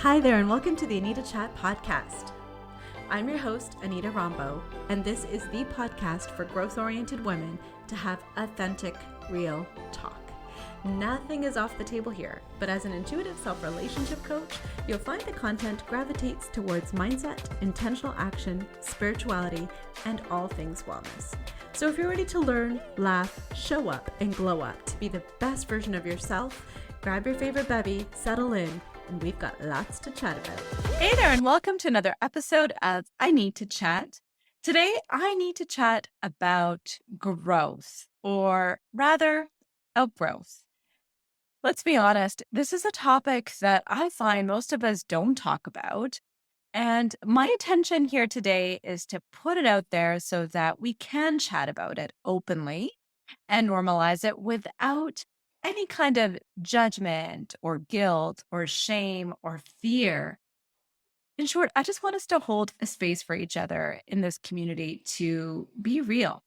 Hi there, and welcome to the Anita Chat podcast. I'm your host, Anita Rombo, and this is the podcast for growth-oriented women to have authentic, real talk. Nothing is off the table here, but as an intuitive self-relationship coach, you'll find the content gravitates towards mindset, intentional action, spirituality, and all things wellness. So if you're ready to learn, laugh, show up, and glow up to be the best version of yourself, grab your favorite bevy, settle in, and we've got lots to chat about. Hey there, and welcome to another episode of I Need to Chat. Today, I need to chat about growth, or rather, outgrowth. Let's be honest, this is a topic that I find most of us don't talk about. And my intention here today is to put it out there so that we can chat about it openly and normalize it without any kind of judgment or guilt or shame or fear. In short, I just want us to hold a space for each other in this community to be real.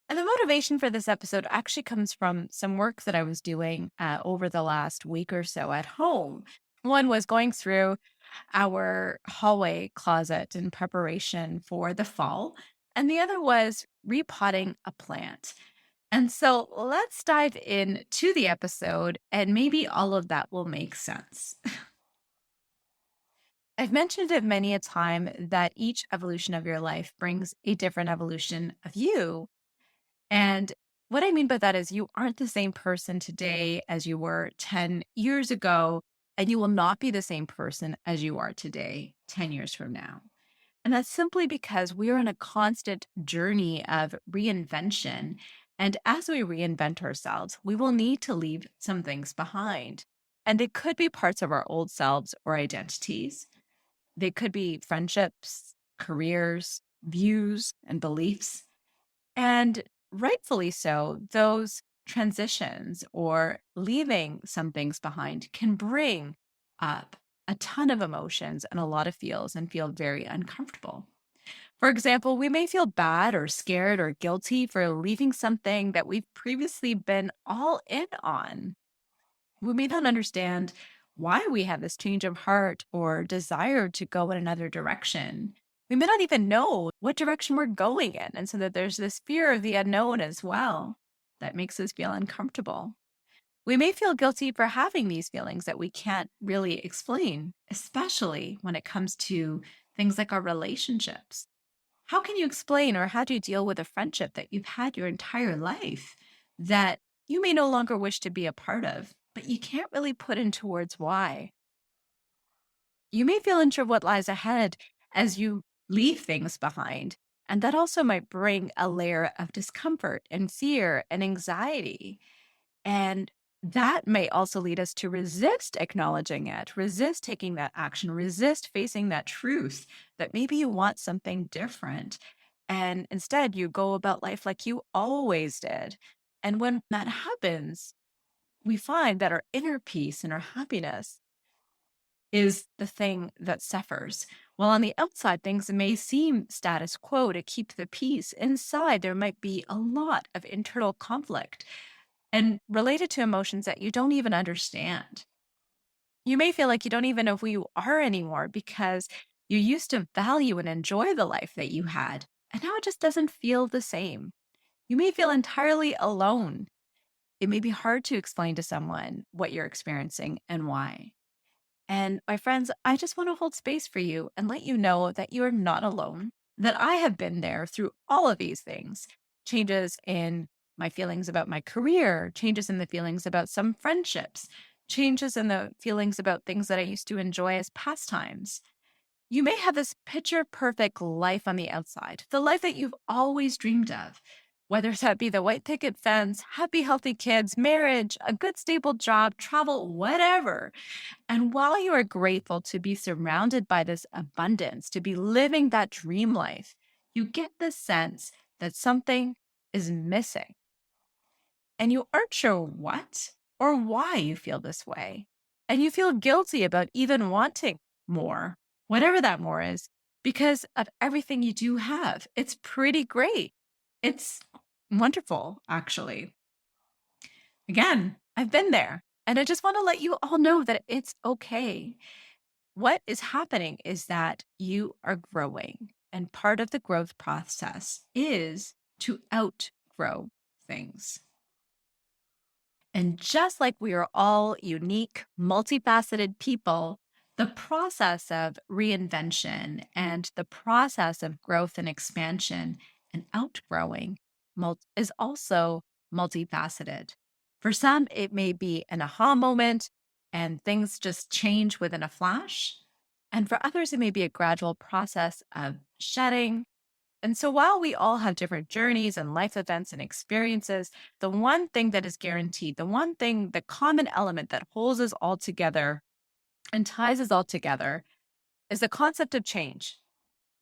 And the motivation for this episode actually comes from some work that I was doing over the last week or so at home. One was going through our hallway closet in preparation for the fall, and the other was repotting a plant. And so let's dive into the episode, and maybe all of that will make sense. I've mentioned it many a time that each evolution of your life brings a different evolution of you. And what I mean by that is you aren't the same person today as you were 10 years ago, and you will not be the same person as you are today, 10 years from now. And that's simply because we are on a constant journey of reinvention. And as we reinvent ourselves, we will need to leave some things behind. And it could be parts of our old selves or identities. They could be friendships, careers, views, and beliefs. And rightfully so, those transitions or leaving some things behind can bring up a ton of emotions and a lot of feels and feel very uncomfortable. For example, we may feel bad or scared or guilty for leaving something that we've previously been all in on. We may not understand why we have this change of heart or desire to go in another direction. We may not even know what direction we're going in. And so that there's this fear of the unknown as well that makes us feel uncomfortable. We may feel guilty for having these feelings that we can't really explain, especially when it comes to things like our relationships. How can you explain or how do you deal with a friendship that you've had your entire life that you may no longer wish to be a part of, but you can't really put into words why? You may feel unsure what lies ahead as you leave things behind, and that also might bring a layer of discomfort and fear and anxiety. And that may also lead us to resist acknowledging it, resist taking that action, resist facing that truth that maybe you want something different. And instead, you go about life like you always did. And when that happens, we find that our inner peace and our happiness is the thing that suffers. While on the outside, things may seem status quo to keep the peace. Inside, there might be a lot of internal conflict and related to emotions that you don't even understand. You may feel like you don't even know who you are anymore because you used to value and enjoy the life that you had, and now it just doesn't feel the same. You may feel entirely alone. It may be hard to explain to someone what you're experiencing and why. And my friends, I just want to hold space for you and let you know that you are not alone, that I have been there through all of these things, changes in my feelings about my career, changes in the feelings about some friendships, changes in the feelings about things that I used to enjoy as pastimes. You may have this picture perfect life on the outside, the life that you've always dreamed of, whether that be the white picket fence, happy, healthy kids, marriage, a good, stable job, travel, whatever. And while you are grateful to be surrounded by this abundance, to be living that dream life, you get the sense that something is missing. And you aren't sure what or why you feel this way. And you feel guilty about even wanting more, whatever that more is, because of everything you do have. It's pretty great. It's wonderful, actually. Again, I've been there. And I just want to let you all know that it's okay. what is happening is that you are growing. And part of the growth process is to outgrow things. And just like we are all unique, multifaceted people, the process of reinvention and the process of growth and expansion and outgrowing is also multifaceted. For some, it may be an aha moment and things just change within a flash. And for others, it may be a gradual process of shedding. And so while we all have different journeys and life events and experiences, the one thing that is guaranteed, the one thing, the common element that holds us all together and ties us all together is the concept of change.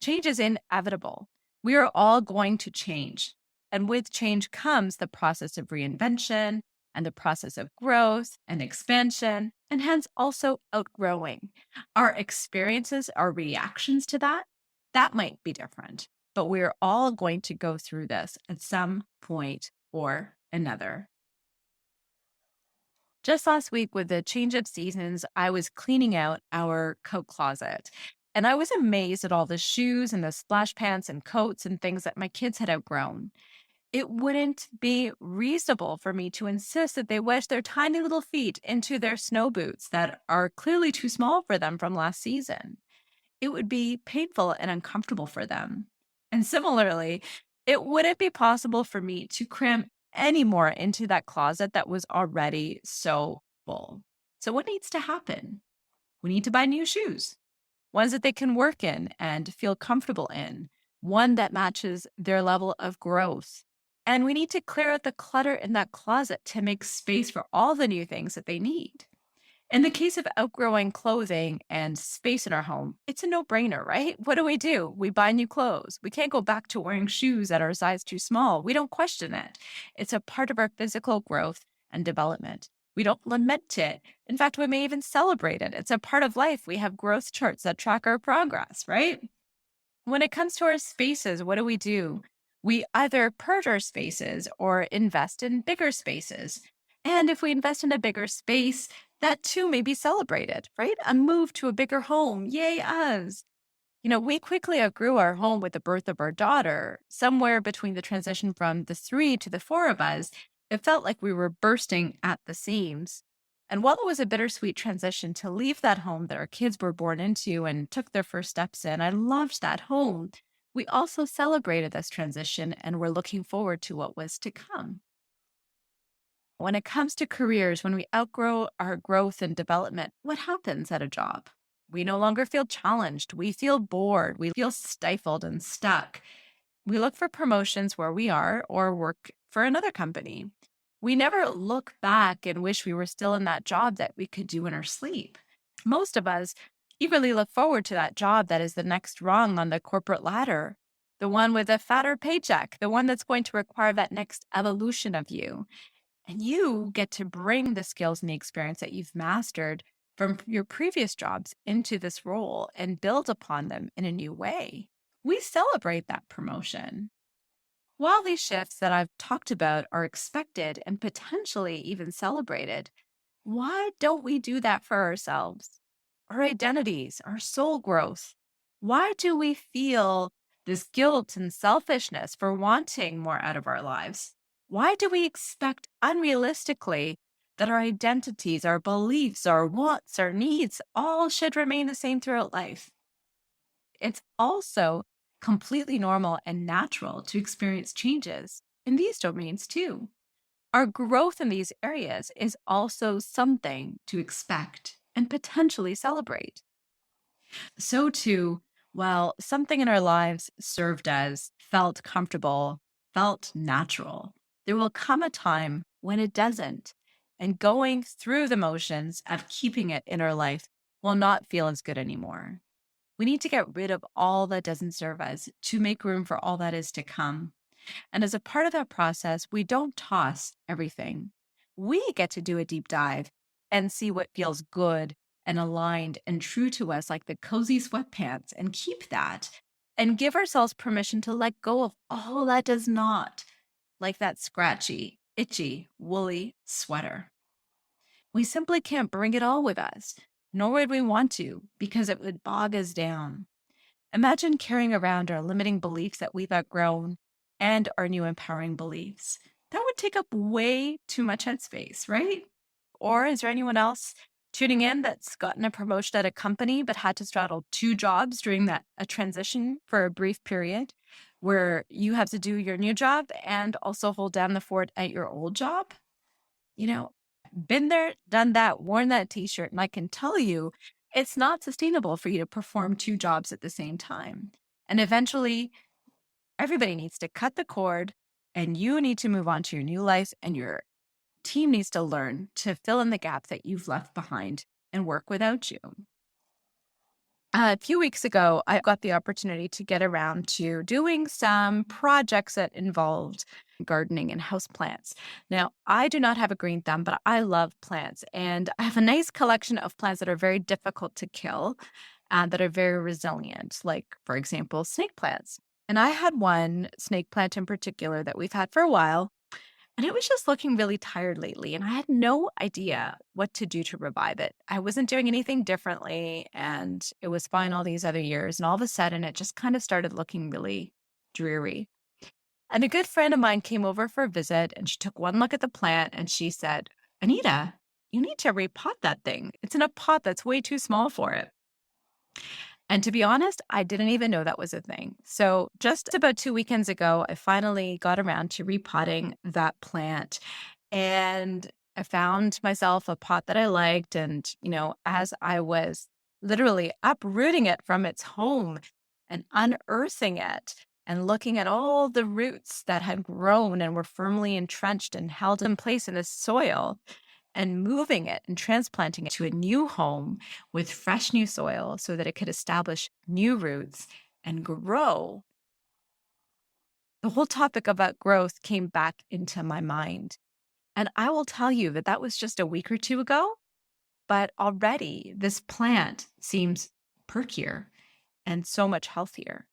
Change is inevitable. We are all going to change. And with change comes the process of reinvention and the process of growth and expansion, and hence also outgrowing. Our experiences, our reactions to that, that might be different, but we're all going to go through this at some point or another. Just last week, with the change of seasons, I was cleaning out our coat closet. And I was amazed at all the shoes and the splash pants and coats and things that my kids had outgrown. It wouldn't be reasonable for me to insist that they wedge their tiny little feet into their snow boots that are clearly too small for them from last season. It would be painful and uncomfortable for them. And similarly, it wouldn't be possible for me to cram any more into that closet that was already so full. So, what needs to happen? We need to buy new shoes, ones that they can work in and feel comfortable in, one that matches their level of growth. And we need to clear out the clutter in that closet to make space for all the new things that they need. In the case of outgrowing clothing and space in our home, it's a no brainer, right? What do? We buy new clothes. We can't go back to wearing shoes that are a size too small. We don't question it. It's a part of our physical growth and development. We don't lament it. In fact, we may even celebrate it. It's a part of life. We have growth charts that track our progress, right? When it comes to our spaces, what do? We either purge our spaces or invest in bigger spaces. And if we invest in a bigger space, that too may be celebrated, right? A move to a bigger home. Yay, us. We quickly outgrew our home with the birth of our daughter. Somewhere between the transition from the three to the four of us, it felt like we were bursting at the seams. And while it was a bittersweet transition to leave that home that our kids were born into and took their first steps in, I loved that home. We also celebrated this transition and were looking forward to what was to come. When it comes to careers, when we outgrow our growth and development, what happens at a job? We no longer feel challenged. We feel bored. We feel stifled and stuck. We look for promotions where we are or work for another company. We never look back and wish we were still in that job that we could do in our sleep. Most of us eagerly look forward to that job that is the next rung on the corporate ladder, the one with a fatter paycheck, the one that's going to require that next evolution of you. And you get to bring the skills and the experience that you've mastered from your previous jobs into this role and build upon them in a new way. We celebrate that promotion. While these shifts that I've talked about are expected and potentially even celebrated, why don't we do that for ourselves? Our identities, our soul growth. Why do we feel this guilt and selfishness for wanting more out of our lives? Why do we expect unrealistically that our identities, our beliefs, our wants, our needs all should remain the same throughout life? It's also completely normal and natural to experience changes in these domains too. Our growth in these areas is also something to expect and potentially celebrate. So too, while something in our lives served as, felt comfortable, felt natural, there will come a time when it doesn't. And going through the motions of keeping it in our life will not feel as good anymore. We need to get rid of all that doesn't serve us to make room for all that is to come. And as a part of that process, we don't toss everything. We get to do a deep dive and see what feels good and aligned and true to us, like the cozy sweatpants, and keep that and give ourselves permission to let go of all that does not, like that scratchy, itchy, woolly sweater. We simply can't bring it all with us. nor would we want to, because it would bog us down. Imagine carrying around our limiting beliefs that we've outgrown and our new empowering beliefs. That would take up way too much headspace, right? Or is there anyone else tuning in that's gotten a promotion at a company but had to straddle two jobs during a transition for a brief period where you have to do your new job and also hold down the fort at your old job? You know, been there, done that, worn that t-shirt, and I can tell you it's not sustainable for you to perform two jobs at the same time. And eventually, everybody needs to cut the cord and you need to move on to your new life, and your team needs to learn to fill in the gap that you've left behind and work without you. A few weeks ago, I got the opportunity to get around to doing some projects that involved gardening and houseplants. Now, I do not have a green thumb, but I love plants. And I have a nice collection of plants that are very difficult to kill and that are very resilient, like, for example, snake plants. And I had one snake plant in particular that we've had for a while, and it was just looking really tired lately, and I had no idea what to do to revive it. I wasn't doing anything differently, and it was fine all these other years. And all of a sudden, it just kind of started looking really dreary. And a good friend of mine came over for a visit, and she took one look at the plant and she said, "Anita, you need to repot that thing. It's in a pot that's way too small for it." And to be honest, I didn't even know that was a thing. So just about 2 weekends ago, I finally got around to repotting that plant. And I found myself a pot that I liked. And, as I was literally uprooting it from its home and unearthing it and looking at all the roots that had grown and were firmly entrenched and held in place in the soil, and moving it and transplanting it to a new home with fresh new soil so that it could establish new roots and grow. The whole topic of outgrowth came back into my mind. And I will tell you that that was just a week or two ago, but already this plant seems perkier and so much healthier.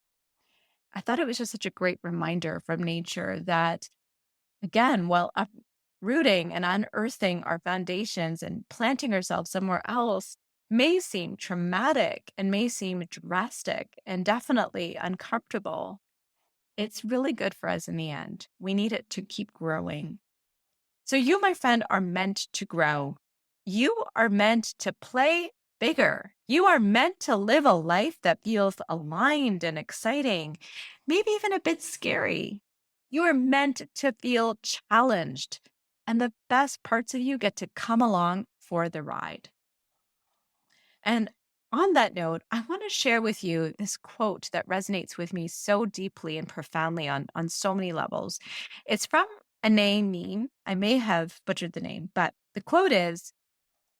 I thought it was just such a great reminder from nature that, again, while uprooting and unearthing our foundations and planting ourselves somewhere else may seem traumatic and may seem drastic and definitely uncomfortable, it's really good for us in the end. We need it to keep growing. So you, my friend, are meant to grow. You are meant to play bigger. You are meant to live a life that feels aligned and exciting, maybe even a bit scary. You are meant to feel challenged, and the best parts of you get to come along for the ride. And on that note, I want to share with you this quote that resonates with me so deeply and profoundly on so many levels. It's from a name. I may have butchered the name, but the quote is,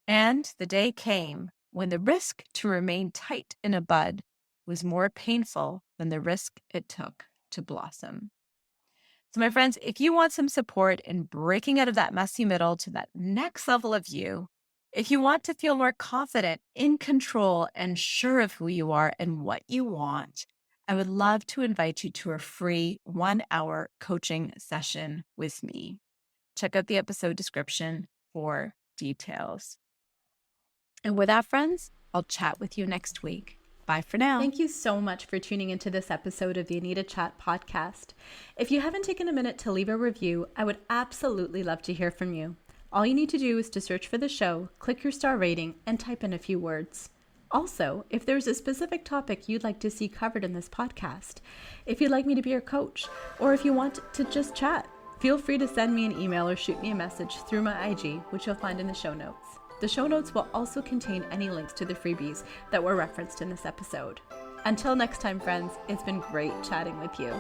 "And the day came when the risk to remain tight in a bud was more painful than the risk it took to blossom." So, my friends, if you want some support in breaking out of that messy middle to that next level of you, if you want to feel more confident, in control, and sure of who you are and what you want, I would love to invite you to a free 1-hour coaching session with me. Check out the episode description for details. And with that, friends, I'll chat with you next week. Bye for now. Thank you so much for tuning into this episode of the Anita Chat podcast. If you haven't taken a minute to leave a review, I would absolutely love to hear from you. All you need to do is to search for the show, click your star rating, and type in a few words. Also, if there's a specific topic you'd like to see covered in this podcast, if you'd like me to be your coach, or if you want to just chat, feel free to send me an email or shoot me a message through my IG, which you'll find in the show notes. The show notes will also contain any links to the freebies that were referenced in this episode. Until next time, friends, it's been great chatting with you.